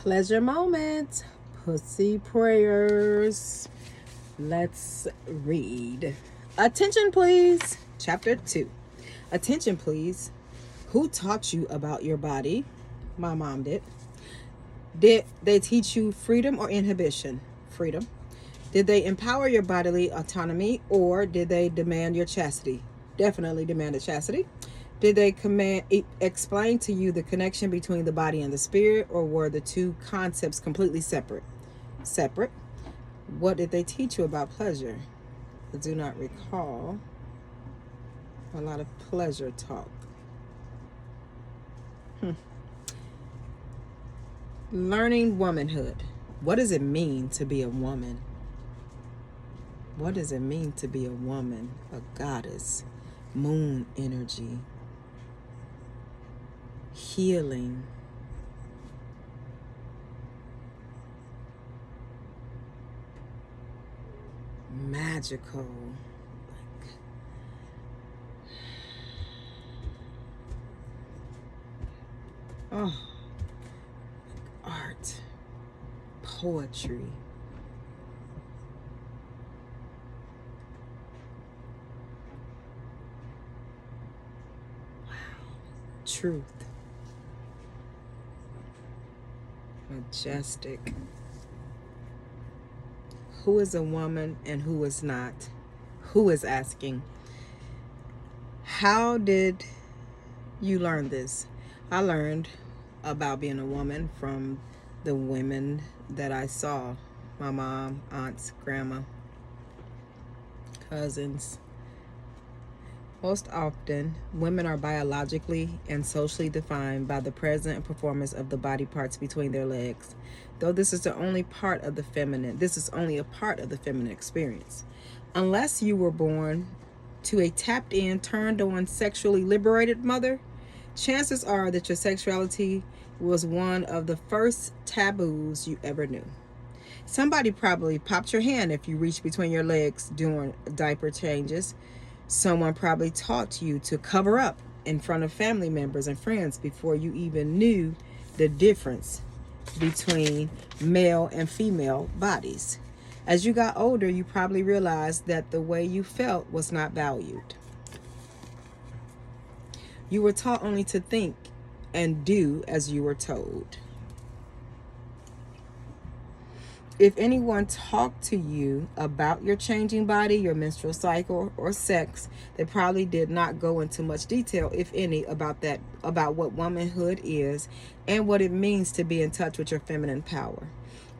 Pleasure moment, pussy prayers. Let's read. Attention, please. Chapter 2. Attention, please. Who taught you about your body? My mom did. Did they teach you freedom or inhibition? Freedom. Did they empower your bodily autonomy or did they demand your chastity? Definitely demanded chastity. Did they explain to you the connection between the body and the spirit, or were the two concepts completely separate? Separate. What did they teach you about pleasure? I do not recall. A lot of pleasure talk. Learning womanhood. What does it mean to be a woman? What does it mean to be a woman, a goddess, moon energy, healing, magical, art, poetry. Truth, majestic. Who is a woman and who is not? Who is asking? How did you learn this? I learned about being a woman from the women that I saw. My mom, aunts, grandma, cousins. Most often, women are biologically and socially defined by the present performance of the body parts between their legs. Though this is only a part of the feminine experience. Unless you were born to a tapped in, turned on, sexually liberated mother, chances are that your sexuality was one of the first taboos you ever knew. Somebody probably popped your hand if you reached between your legs during diaper changes. Someone probably taught you to cover up in front of family members and friends before you even knew the difference between male and female bodies. As you got older, you probably realized that the way you felt was not valued. You were taught only to think and do as you were told. If anyone talked to you about your changing body, your menstrual cycle, or sex, they probably did not go into much detail, if any, about what womanhood is and what it means to be in touch with your feminine power.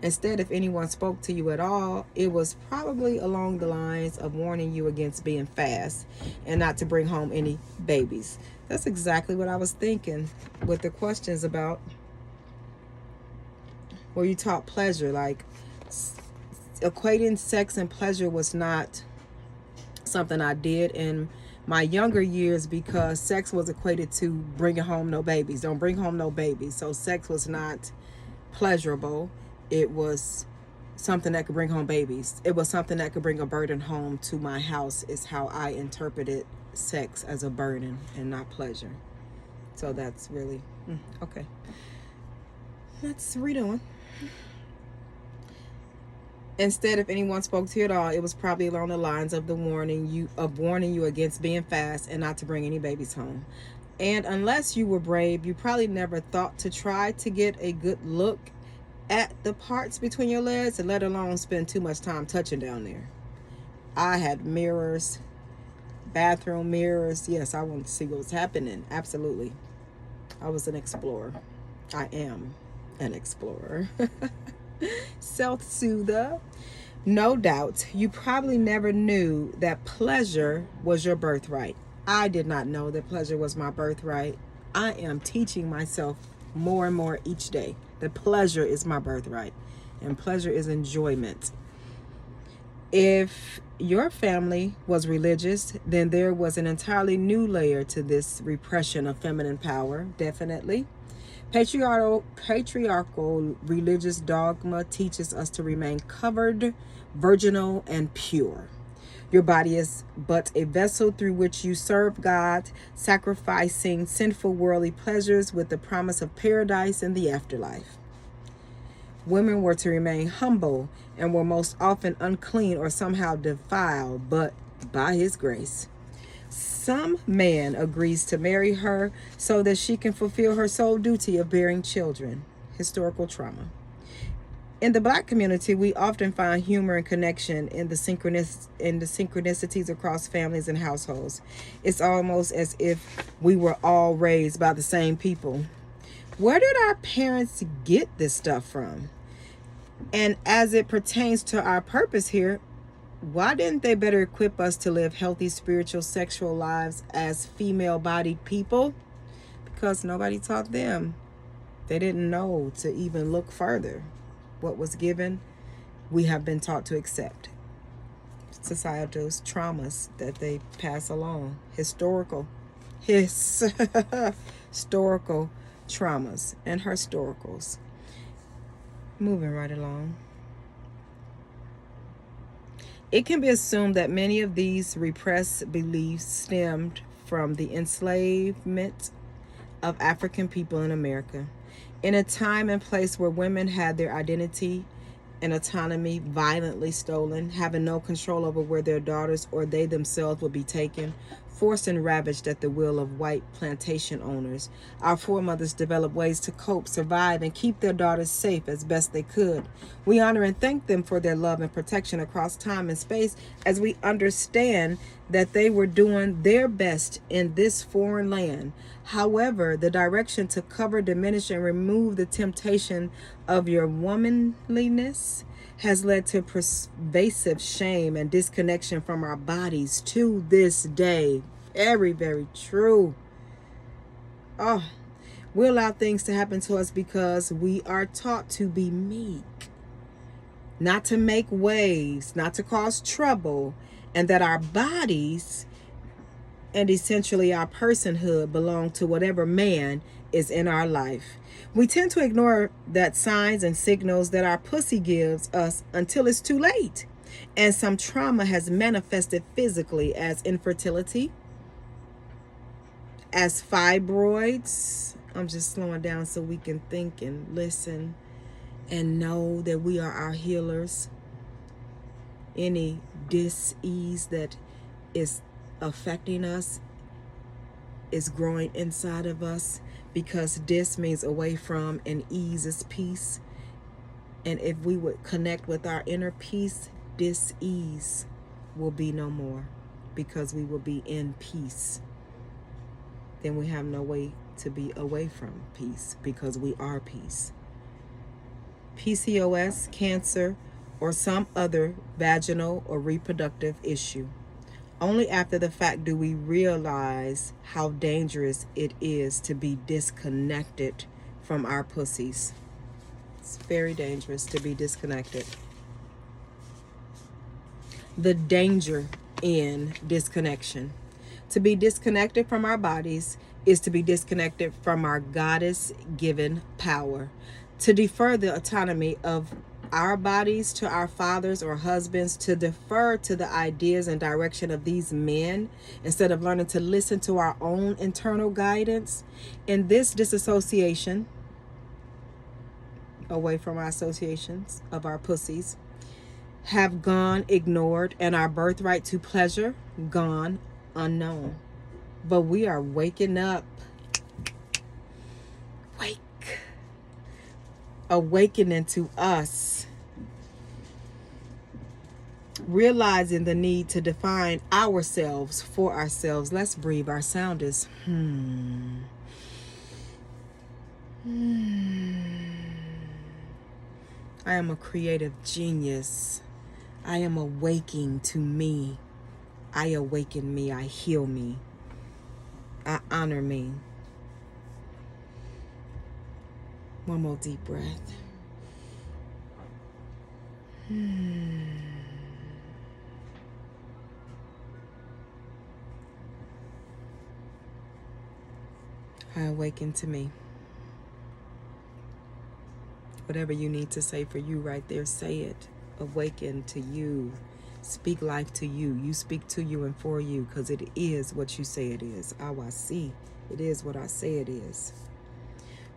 Instead, if anyone spoke to you at all, it was probably along the lines of warning you against being fast and not to bring home any babies. That's exactly what I was thinking with the questions about where you taught pleasure. Like, equating sex and pleasure was not something I did in my younger years because sex was equated to bringing home no babies. Don't bring home no babies. So sex was not pleasurable. It was something that could bring home babies. It was something that could bring a burden home to my house, is how I interpreted sex, as a burden and not pleasure. So that's really okay. Let's read on. Instead, if anyone spoke to you at all, it was probably along the lines of warning you against being fast and not to bring any babies home. And unless you were brave, you probably never thought to try to get a good look at the parts between your legs, and let alone spend too much time touching down there. I had mirrors, bathroom mirrors. Yes, I wanted to see what was happening. Absolutely. I was an explorer. I am an explorer. Self-soother. No doubt, you probably never knew that pleasure was your birthright. I did not know that pleasure was my birthright. I am teaching myself more and more each day that pleasure is my birthright, and pleasure is enjoyment. If your family was religious, then there was an entirely new layer to this repression of feminine power, definitely. Patriarchal religious dogma teaches us to remain covered, virginal, and pure. Your body is but a vessel through which you serve God, sacrificing sinful worldly pleasures with the promise of paradise in the afterlife. Women were to remain humble and were most often unclean or somehow defiled, but by his grace. Some man agrees to marry her so that she can fulfill her sole duty of bearing children. Historical trauma. In the Black community, we often find humor and connection in the synchronicities across families and households. It's almost as if we were all raised by the same people. Where did our parents get this stuff from? And as it pertains to our purpose here, why didn't they better equip us to live healthy spiritual sexual lives as female-bodied people? Because nobody taught them. They didn't know to even look further. What was given, we have been taught to accept. Societal traumas that they pass along. Historical traumas and historicals. Moving right along. It can be assumed that many of these repressed beliefs stemmed from the enslavement of African people in America. In a time and place where women had their identity and autonomy violently stolen, having no control over where their daughters or they themselves would be taken, forced and ravaged at the will of white plantation owners, our foremothers developed ways to cope, survive, and keep their daughters safe as best they could. We honor and thank them for their love and protection across time and space, as we understand that they were doing their best in this foreign land. However, the direction to cover, diminish, and remove the temptation of your womanliness has led to pervasive shame and disconnection from our bodies to this day. Very, very true. We allow things to happen to us because we are taught to be meek, not to make waves, not to cause trouble, and that our bodies and essentially our personhood belong to whatever man is in our life. We tend to ignore that signs and signals that our pussy gives us until it's too late. And some trauma has manifested physically as infertility, as fibroids. I'm just slowing down so we can think and listen and know that we are our healers. Any dis-ease that is affecting us is growing inside of us, because dis means away from and ease is peace. And if we would connect with our inner peace, dis-ease will be no more, because we will be in peace. Then we have no way to be away from peace, because we are peace. PCOS, cancer, or some other vaginal or reproductive issue. Only after the fact do we realize how dangerous it is to be disconnected from our pussies. It's very dangerous to be disconnected. The danger in disconnection. To be disconnected from our bodies is to be disconnected from our goddess-given power. To defer the autonomy of our bodies to our fathers or husbands, to defer to the ideas and direction of these men instead of learning to listen to our own internal guidance. In this disassociation, away from our associations of our pussies, have gone ignored, and our birthright to pleasure gone unknown. But we are waking up. Awakening to us, realizing the need to define ourselves for ourselves. Let's breathe. Our sound is I am a creative genius. I am awaking to me. I awaken me. I heal me. I honor me. One more deep breath. I awaken to me. Whatever you need to say for you right there, say it. Awaken to you. Speak life to you. You speak to you and for you, because it is what you say it is. Awasi. It is what I say it is.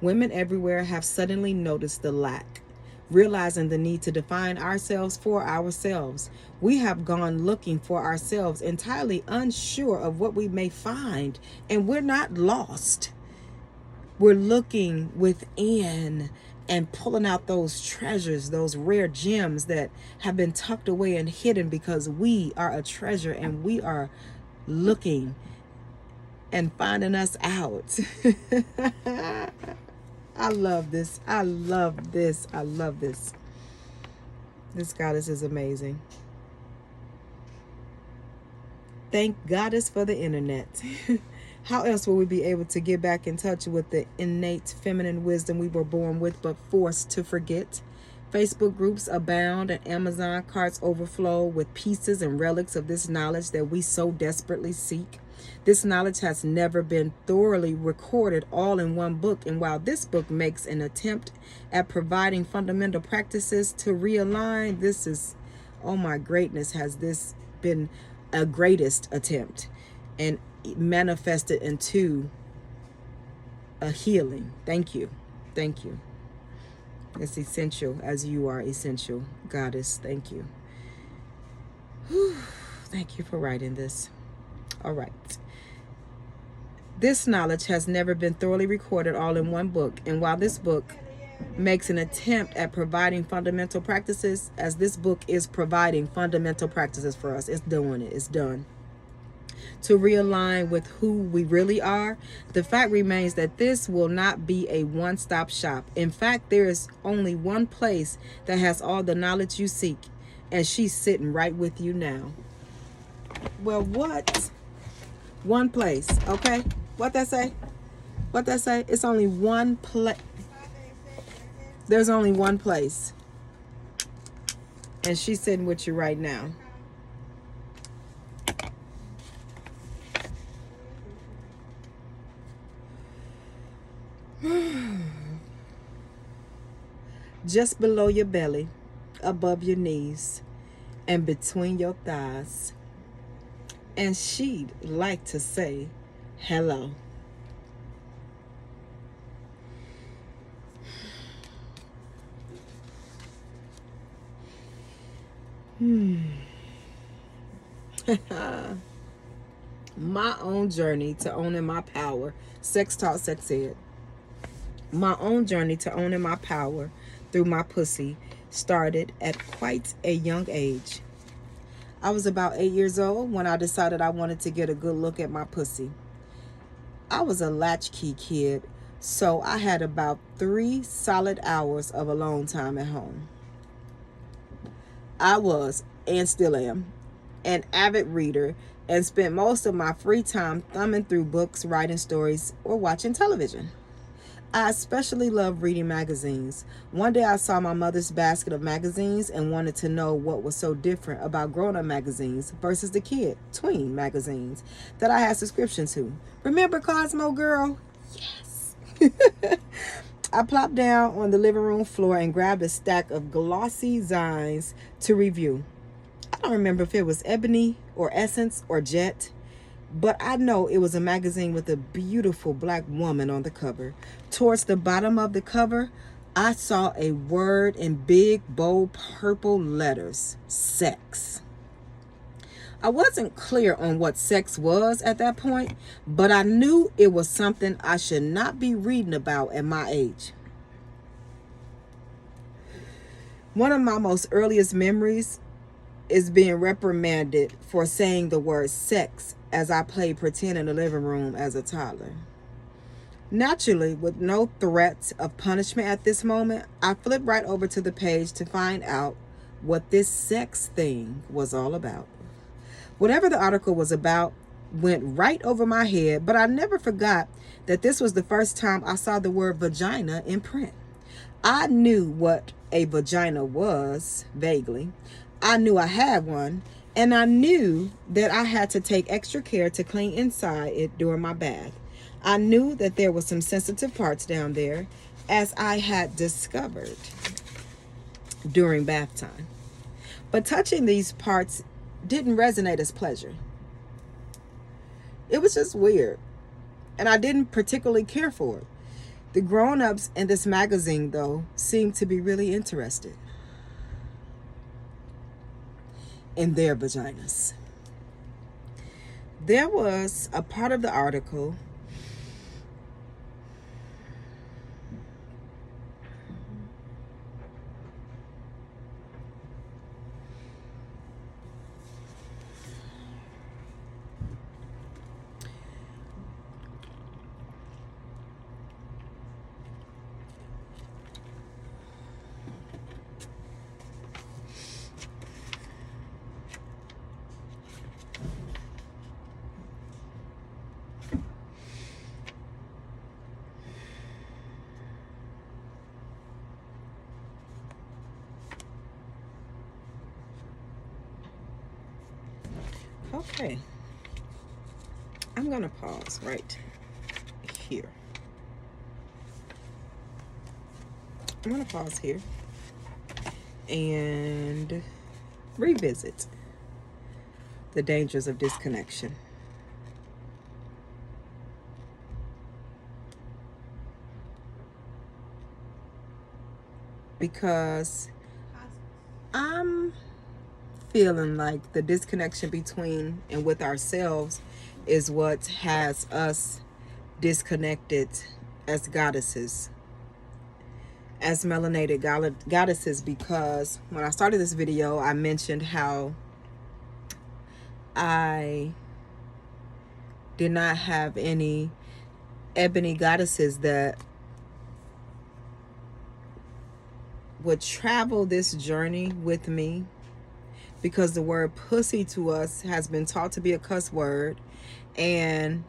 Women everywhere have suddenly noticed the lack realizing the need to define ourselves for ourselves. We have gone looking for ourselves, entirely unsure of what we may find, and we're not lost. We're looking within and pulling out those treasures, those rare gems that have been tucked away and hidden, because we are a treasure and we are looking and finding us out. I love this. I love this. I love this. This goddess is amazing. Thank goddess for the internet. How else will we be able to get back in touch with the innate feminine wisdom we were born with but forced to forget? Facebook groups abound and Amazon carts overflow with pieces and relics of this knowledge that we so desperately seek. This knowledge has never been thoroughly recorded all in one book, and while this book makes an attempt at providing fundamental practices to realign, this is, oh my greatness, has this been a greatest attempt and manifested into a healing. Thank you. Thank you. It's essential as you are essential, goddess. Thank you. Whew. Thank you for writing this. All right. This knowledge has never been thoroughly recorded all in one book, and while this book makes an attempt at providing fundamental practices, as this book is providing fundamental practices for us, it's doing it. It's done. To realign with who we really are, the fact remains that this will not be a one-stop shop. In fact, there is only one place that has all the knowledge you seek, and she's sitting right with you now. Well, what? One place, okay? What that say? What that say? It's only one place. There's only one place. And she's sitting with you right now. Just below your belly, above your knees, and between your thighs. And she'd like to say hello. My own journey to owning my power. Sex Talk, Sex Ed. My own journey to owning my power through my pussy started at quite a young age. I was about 8 years old when I decided I wanted to get a good look at my pussy. I was a latchkey kid, so I had about 3 solid hours of alone time at home. I was, and still am, an avid reader and spent most of my free time thumbing through books, writing stories, or watching television. I especially love reading magazines. One day I saw my mother's basket of magazines and wanted to know what was so different about grown-up magazines versus the kid tween magazines that I had subscription to. Remember Cosmo Girl? Yes. I plopped down on the living room floor and grabbed a stack of glossy zines to review. I don't remember if it was Ebony or Essence or Jet, but I know it was a magazine with a beautiful black woman on the cover. Towards the bottom of the cover, I saw a word in big, bold, purple letters: sex. I wasn't clear on what sex was at that point, but I knew it was something I should not be reading about at my age. One of my most earliest memories is being reprimanded for saying the word sex as I played pretend in the living room as a toddler. Naturally, with no threats of punishment at this moment, I flipped right over to the page to find out what this sex thing was all about. Whatever the article was about went right over my head, but I never forgot that this was the first time I saw the word vagina in print. I knew what a vagina was, vaguely. I knew I had one, and I knew that I had to take extra care to clean inside it during my bath. I knew that there were some sensitive parts down there, as I had discovered during bath time. But touching these parts didn't resonate as pleasure. It was just weird, and I didn't particularly care for it. The grown-ups in this magazine, though, seem to be really interested in their vaginas. There was a part of the article Okay, I'm going to pause right here. I'm going to pause here and revisit the dangers of disconnection. Because I'm feeling like the disconnection between and with ourselves is what has us disconnected as goddesses, as melanated goddesses. Because when I started this video, I mentioned how I did not have any ebony goddesses that would travel this journey with me, because the word pussy to us has been taught to be a cuss word. And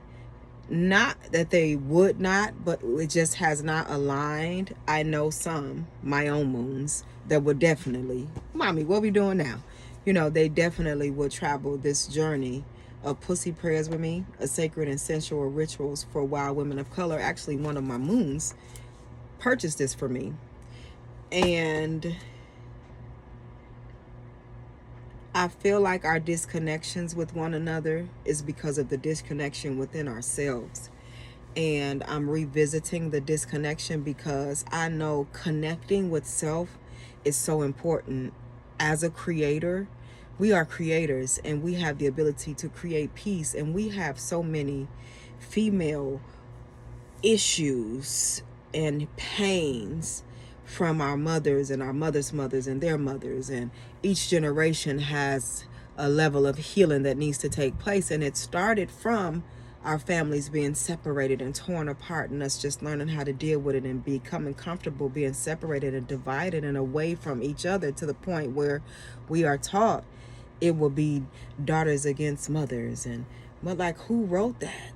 not that they would not, but it just has not aligned. I know some, my own moons, that would definitely, mommy, what we doing now? You know, they definitely would travel this journey of pussy prayers with me, a sacred and sensual rituals for wild women of color. Actually, one of my moons purchased this for me. And I feel like our disconnections with one another is because of the disconnection within ourselves. And I'm revisiting the disconnection because I know connecting with self is so important. As a creator, we are creators, and we have the ability to create peace. And we have so many female issues and pains from our mothers and our mothers' mothers and their mothers, and each generation has a level of healing that needs to take place. And it started from our families being separated and torn apart, and us just learning how to deal with it and becoming comfortable being separated and divided and away from each other, to the point where we are taught it will be daughters against mothers. And but like, who wrote that?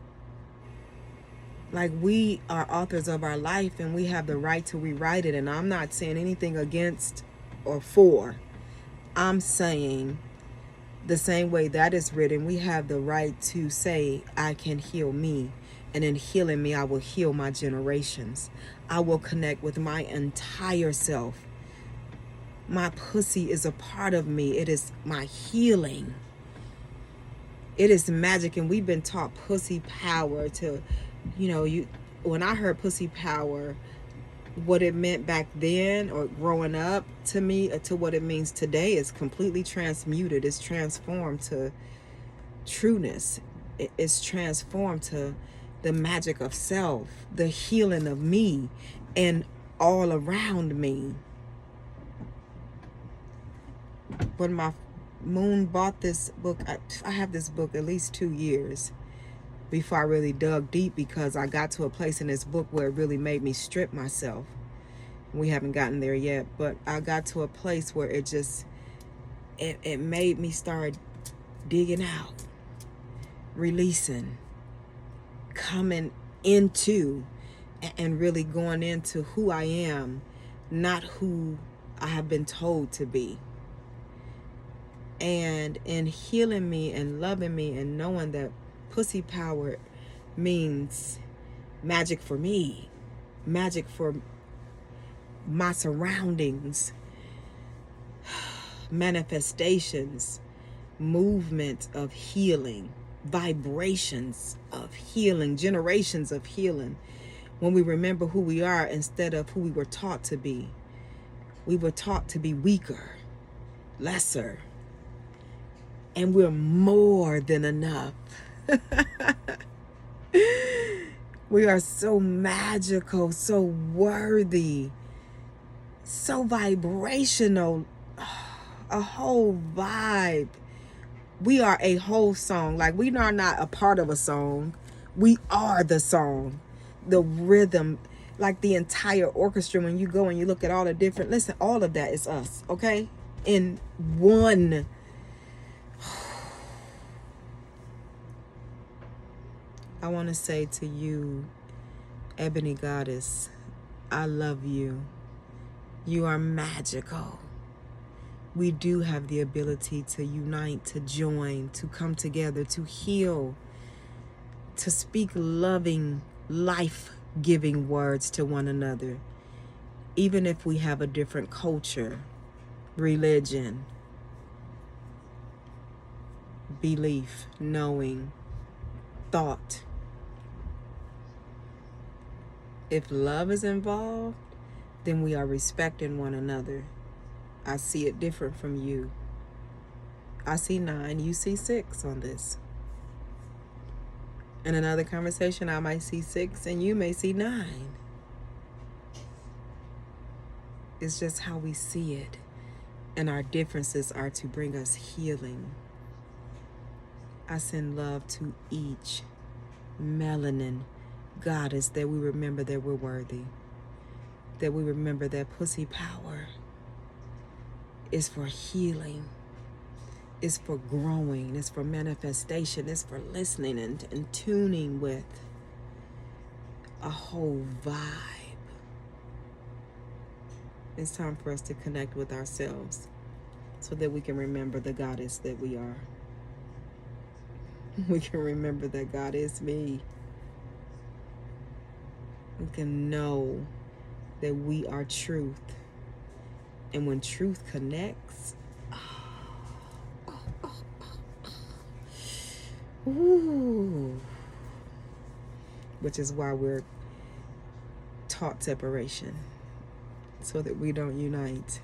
Like, we are authors of our life, and we have the right to rewrite it. And I'm not saying anything against or for. I'm saying the same way that is written, we have the right to say, I can heal me. And in healing me, I will heal my generations. I will connect with my entire self. My pussy is a part of me. It is my healing. It is magic. And we've been taught pussy power to, you know, when I heard pussy power, what it meant back then or growing up, to me, to what it means today is completely transmuted. It's transformed to trueness. It's transformed to the magic of self, the healing of me and all around me. When my moon bought this book, I have this book at least 2 years before I really dug deep, because I got to a place in this book where it really made me strip myself. We haven't gotten there yet, but I got to a place where it just, it made me start digging out, releasing, coming into, and really going into who I am, not who I have been told to be. And in healing me and loving me and knowing that pussy power means magic for me, magic for my surroundings, manifestations, movement of healing, vibrations of healing, generations of healing. When we remember who we are instead of who we were taught to be. We were taught to be weaker, lesser, and we're more than enough. We are so magical, so worthy, so vibrational, a whole vibe. We are a whole song. Like, we are not a part of a song. We are the song, the rhythm, like the entire orchestra. When you go and you look at all the different, listen, all of that is us, okay? In one. I want to say to you, Ebony Goddess, I love you. You are magical. We do have the ability to unite, to join, to come together, to heal, to speak loving, life-giving words to one another, even if we have a different culture, religion, belief, knowing, thought. If love is involved, then we are respecting one another. I see it different from you. I see 9, you see 6 on this. In another conversation, I might see 6 and you may see 9. It's just how we see it. And our differences are to bring us healing. I send love to each melanin goddess, that we remember that we're worthy. That we remember that pussy power is for healing. It's for growing. It's for manifestation. It's for listening and tuning with a whole vibe. It's time for us to connect with ourselves so that we can remember the goddess that we are. We can remember that God is me. We can know that we are truth. And when truth connects, ooh, which is why we're taught separation, so that we don't unite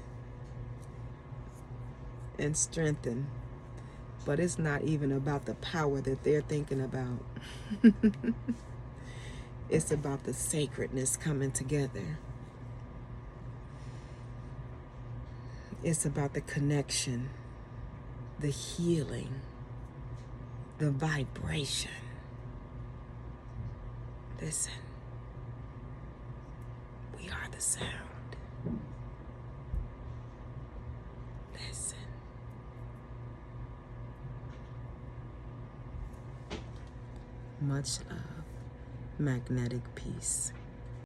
and strengthen. But it's not even about the power that they're thinking about. It's about the sacredness coming together. It's about the connection, the healing, the vibration. Listen, we are the sound. Listen. Much love. Magnetic peace.